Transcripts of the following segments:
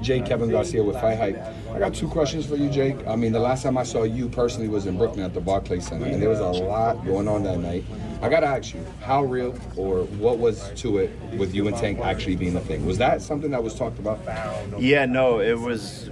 Jake Kevin Garcia with Fight Hype. I got 2 questions for you, Jake. I mean, the last time I saw you personally was in Brooklyn at the Barclays Center, and there was a lot going on that night. I gotta ask you, how real or what was to it with you and Tank actually being a thing? Was that something that was talked about? Yeah, no, it was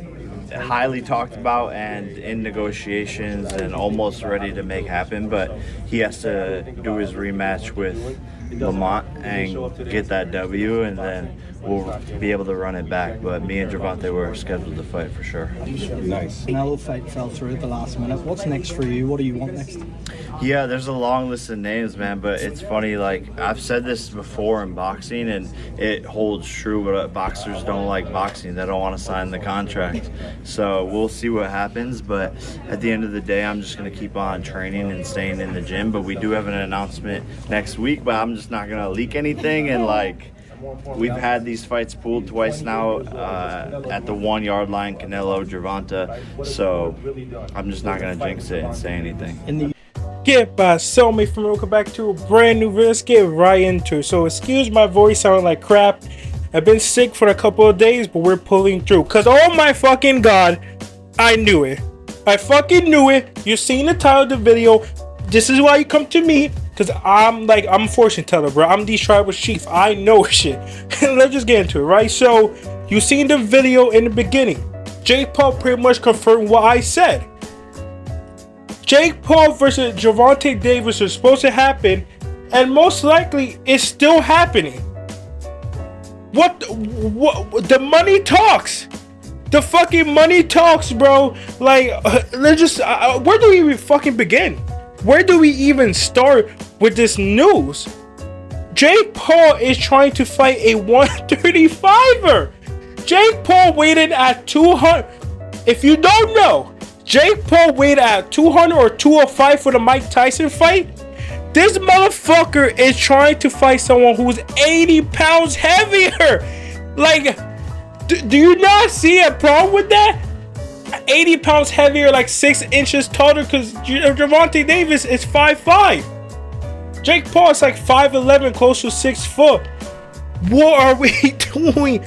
highly talked about and in negotiations and almost ready to make happen, but he has to do his rematch with Lamont and get that W, and then we'll be able to run it back. But me and Gervonta were scheduled to fight for sure. Nice. Canelo fight fell through at the last minute. What's next for you? What do you want next? Yeah, there's a long list of names, man, but it's funny, like, I've said this before in boxing, and it holds true, but boxers don't like boxing. They don't want to sign the contract. So we'll see what happens, but at the end of the day, I'm just going to keep on training and staying in the gym. But we do have an announcement next week, but I'm just not going to leak anything. And, like, we've had these fights pulled twice now at the 1 yard line, Canelo, Gervonta. So I'm just not going to jinx it and say anything. Get by Soulmate from welcome back to a brand new video. Let's get right into it. So excuse my voice sounding like crap. I've been sick for a couple of days, but we're pulling through. Cause oh my fucking god, I knew it. I fucking knew it. You've seen the title of the video. This is why you come to me. Cause I'm a fortune teller, bro. I'm the tribal chief. I know shit. Let's just get into it, right? So you seen the video in the beginning. Jake Paul pretty much confirmed what I said. Jake Paul versus Gervonta Davis was supposed to happen, and most likely it's still happening. What the money talks. The fucking money talks, bro. Like, let's just where do we even fucking begin? Where do we even start with this news? Jake Paul is trying to fight a 135er. Jake Paul waited at 200. If you don't know, Jake Paul weighed at 200 or 205 for the Mike Tyson fight. This motherfucker is trying to fight someone who's 80 pounds heavier. Like, do you not see a problem with that? 80 pounds heavier, like 6 inches taller, because Gervonta Davis is 5'5". Jake Paul is like 5'11", close to 6 foot. What are we doing?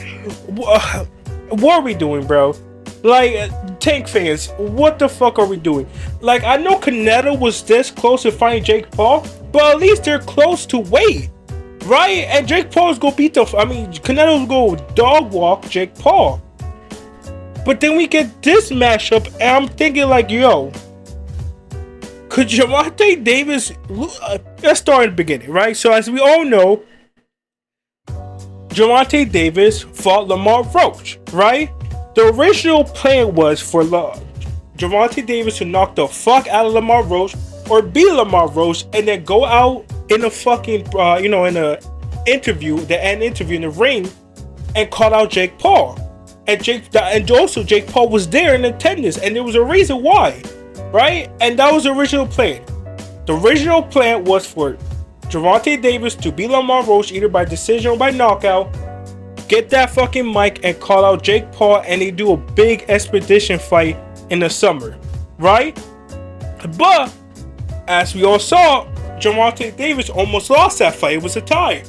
What are we doing, bro? Like, Tank fans, what the fuck are we doing? Like, I know Canelo was this close to fighting Jake Paul, but at least they're close to weight, right? And Jake Paul's gonna beat Canelo's gonna dog walk Jake Paul. But then we get this matchup, and I'm thinking like, yo, could Gervonta Davis, let's start at the beginning, right? So as we all know, Gervonta Davis fought Lamar Roach, right? The original plan was for Gervonta Davis to knock the fuck out of Lamar Roach or beat Lamar Roach and then go out in a fucking, in a interview, the end interview in the ring, and call out Jake Paul. And also Jake Paul was there in attendance, and there was a reason why, right? And that was the original plan. The original plan was for Gervonta Davis to beat Lamar Roach either by decision or by knockout, get that fucking mic and call out Jake Paul, and they do a big expedition fight in the summer, right? But as we all saw, Gervonta Davis almost lost that fight. It was a tie.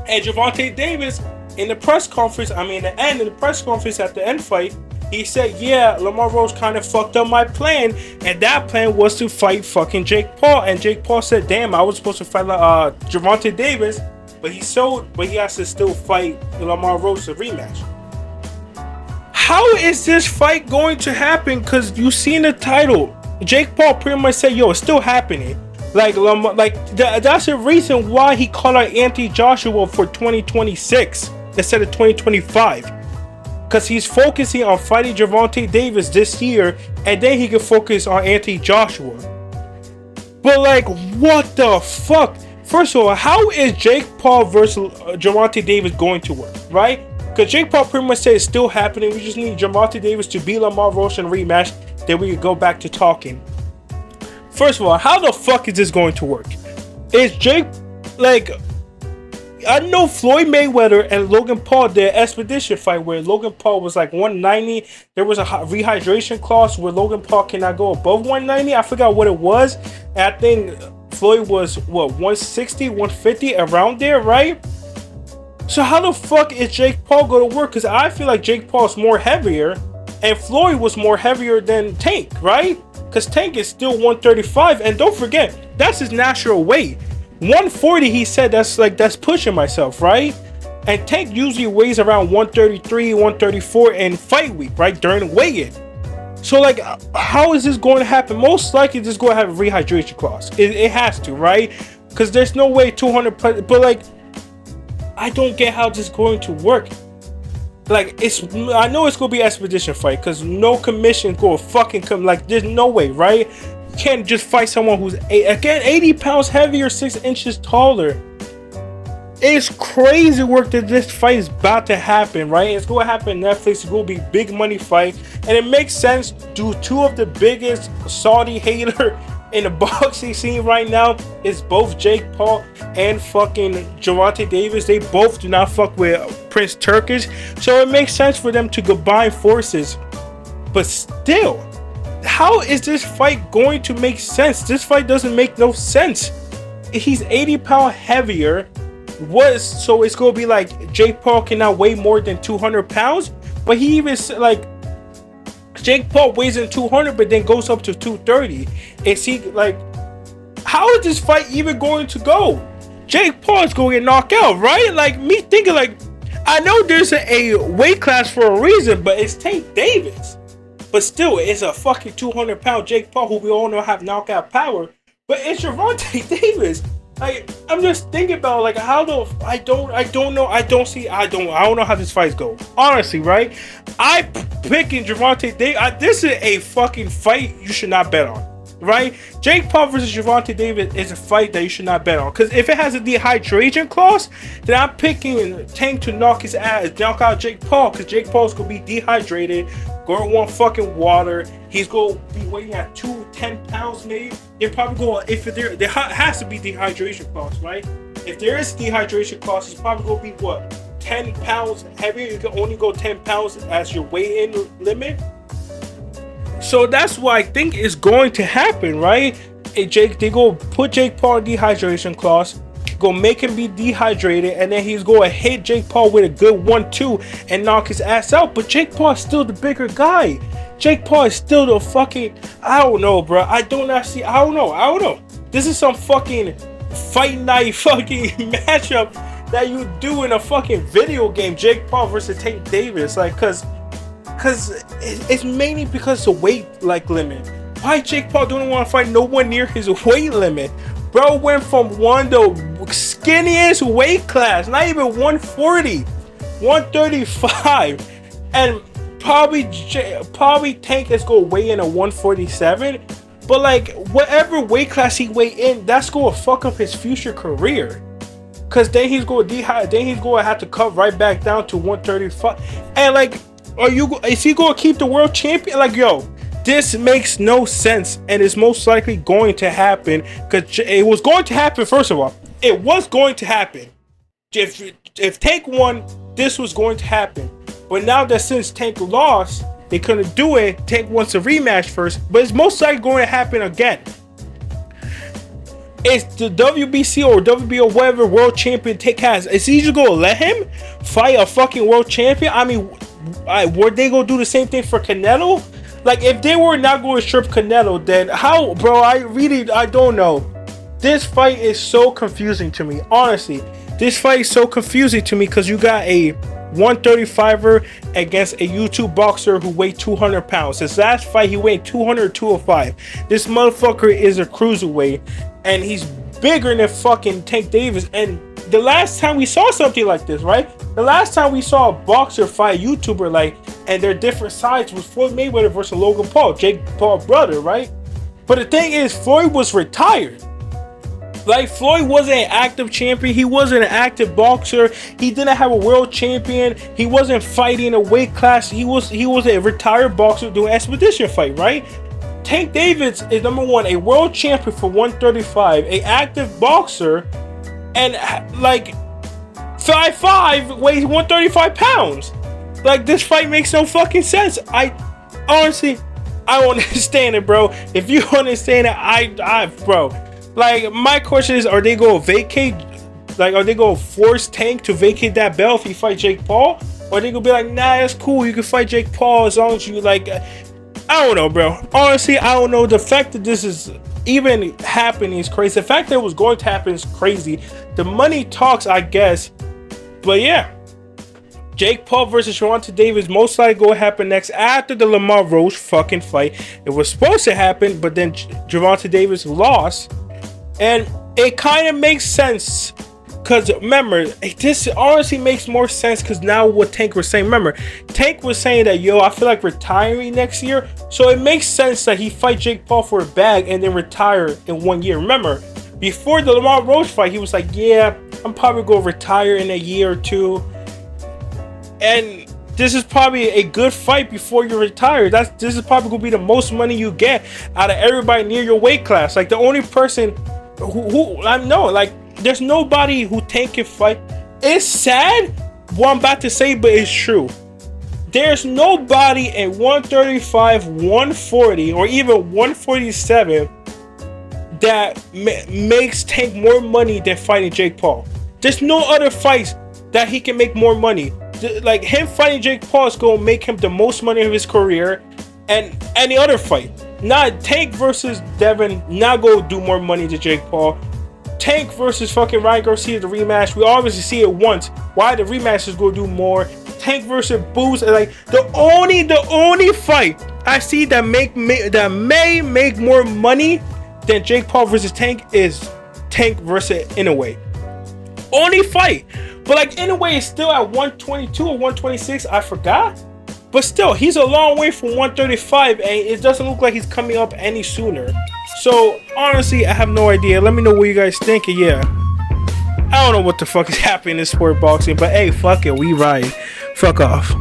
And Gervonta Davis in the press conference, at the end fight, he said, yeah, Lamar Roach kind of fucked up my plan, and that plan was to fight fucking Jake Paul. And Jake Paul said, damn, I was supposed to fight Gervonta Davis, but he has to still fight Lamar Roach a rematch. How is this fight going to happen? Because you seen the title. Jake Paul pretty much said, yo, it's still happening. That's the reason why he called out Anthony Joshua for 2026 instead of 2025. Because he's focusing on fighting Gervonta Davis this year, and then he can focus on Anthony Joshua. But like, what the fuck? First of all, how is Jake Paul versus Gervonta Davis going to work, right? Because Jake Paul pretty much said it's still happening. We just need Gervonta Davis to beat Lamar Roach in a rematch. Then we can go back to talking. First of all, how the fuck is this going to work? Is Jake, I know Floyd Mayweather and Logan Paul did an expedition fight where Logan Paul was like 190. There was a rehydration clause where Logan Paul cannot go above 190. I forgot what it was. And I think Floyd was, 160, 150, around there, right? So how the fuck is Jake Paul going to work? Because I feel like Jake Paul's more heavier, and Floyd was more heavier than Tank, right? Because Tank is still 135, and don't forget, that's his natural weight. 140, he said that's pushing myself, right? And Tank usually weighs around 133, 134 in fight week, right? During weigh-in. So like, how is this going to happen? Most likely, this is going to have a rehydration clause. It has to, right? Because there's no way 200, but like, I don't get how this is going to work. Like, I know it's going to be an expedition fight, because no commission going to fucking come. Like, there's no way, right? You can't just fight someone who's 80 pounds heavier, 6 inches taller. It's crazy work that this fight is about to happen, right? It's going to happen on Netflix. It's going to be big money fight. And it makes sense. Two of the biggest Saudi hater in the boxing scene right now is both Jake Paul and fucking Gervonta Davis. They both do not fuck with Prince Turkish. So it makes sense for them to combine forces. But still, how is this fight going to make sense? This fight doesn't make no sense. He's 80 pounds heavier. So it's gonna be like Jake Paul cannot weigh more than 200 pounds, but he even like Jake Paul weighs in 200 but then goes up to 230. Is he like, how is this fight even going to go? Jake Paul is going to get knocked out, right? Like, me thinking like, I know there's a weight class for a reason, but it's Tank Davis. But still, it's a fucking 200 pound Jake Paul who we all know have knockout power, but it's Gervonta Davis. Like, I'm just thinking about like how I don't know how this fight's go. Honestly, right? I picking Gervonta Davis. This is a fucking fight you should not bet on, right? Jake Paul versus Gervonta Davis is a fight that you should not bet on. Because if it has a dehydration clause, then I'm picking Tank to knock his ass, knock out Jake Paul. Because Jake Paul's gonna be dehydrated, going to want fucking water. He's gonna be weighing at 210 pounds maybe. They're probably going, if there has to be dehydration clause, right? If there is dehydration clause, it's probably gonna be what, 10 pounds heavier. You can only go 10 pounds as your weigh-in limit. So that's what I think is going to happen, right? They go put Jake Paul in dehydration clause, go make him be dehydrated, and then he's going to hit Jake Paul with a good 1-2 and knock his ass out. But Jake Paul is still the bigger guy. Jake Paul is still the fucking, I don't know, bro. I don't know. This is some fucking fight night fucking matchup that you do in a fucking video game. Jake Paul versus Tank Davis, like, cause it's mainly because the weight like limit. Why Jake Paul don't want to fight no one near his weight limit? Bro went from one of the skinniest weight class, not even 140, 135, and probably Tank is gonna weigh in at 147. But like, whatever weight class he weigh in, that's gonna fuck up his future career. Cause then he's gonna have to cut right back down to 135. And like, is he gonna keep the world champion? Like, yo, this makes no sense, and it's most likely going to happen. Cause it was going to happen. First of all, it was going to happen. If Tank won, this was going to happen. But now that since Tank lost, they couldn't do it. Tank wants a rematch first, but it's most likely going to happen again. It's the WBC or WBO whatever world champion Tank has. Is he just going to let him fight a fucking world champion? I mean, were they going to do the same thing for Canelo? Like, if they were not going to strip Canelo, then how, bro? I don't know. This fight is so confusing to me. Honestly, this fight is so confusing to me because you got a 135er against a YouTube boxer who weighed 200 pounds. His last fight, he weighed 200, 205. This motherfucker is a cruiserweight, and he's bigger than fucking Tank Davis. And the last time we saw something like this, right? The last time we saw a boxer fight a YouTuber, like, and their different sides, was Floyd Mayweather versus Logan Paul, Jake Paul's brother, right? But the thing is, Floyd was retired. Like, Floyd wasn't an active champion. He wasn't an active boxer. He didn't have a world champion. He wasn't fighting a weight class. He was a retired boxer doing an expedition fight, right? Tank Davis is number one, a world champion for 135, a active boxer, and like 5'5", weighs 135 pounds. Like, this fight makes no fucking sense. I honestly, I don't understand it, bro. If you understand it, bro. Like, my question is, are they going to vacate Like, are they gonna force Tank to vacate that belt if he fight Jake Paul? Or they gonna be like, nah, it's cool, you can fight Jake Paul as long as you like. I don't know, bro. Honestly, I don't know. The fact that this is even happening is crazy. The fact that it was going to happen is crazy. The money talks, I guess. But yeah, Jake Paul versus Gervonta Davis most likely going to happen next after the Lamar Rose fucking fight. It was supposed to happen, but then Gervonta Davis lost. And it kind of makes sense. Because remember, this honestly makes more sense because now what Tank was saying. Remember, Tank was saying that, yo, I feel like retiring next year. So it makes sense that he fight Jake Paul for a bag and then retire in 1 year. Remember, before the Lamar Rose fight, he was like, yeah, I'm probably going to retire in a year or two. And this is probably a good fight before you retire. This is probably going to be the most money you get out of everybody near your weight class. Like, the only person who I know, like, there's nobody who Tank can fight. It's sad what I'm about to say, but it's true. There's nobody at 135, 140, or even 147 that makes Tank more money than fighting Jake Paul. There's no other fights that he can make more money. Like, him fighting Jake Paul is going to make him the most money of his career, and any other fight. Not Tank versus Devin, not go do more money to Jake Paul. Tank versus fucking Ryan Garcia, the rematch. We obviously see it once. Why the rematch is going to do more? Tank versus Boots, like the only fight I see that may make more money than Jake Paul versus Tank is Tank versus Inoue. Only fight, but like Inoue is still at 122 or 126. I forgot. But still, he's a long way from 135, and it doesn't look like he's coming up any sooner. So, honestly, I have no idea. Let me know what you guys think. And yeah, I don't know what the fuck is happening in sport boxing, but hey, fuck it, we ride. Fuck off.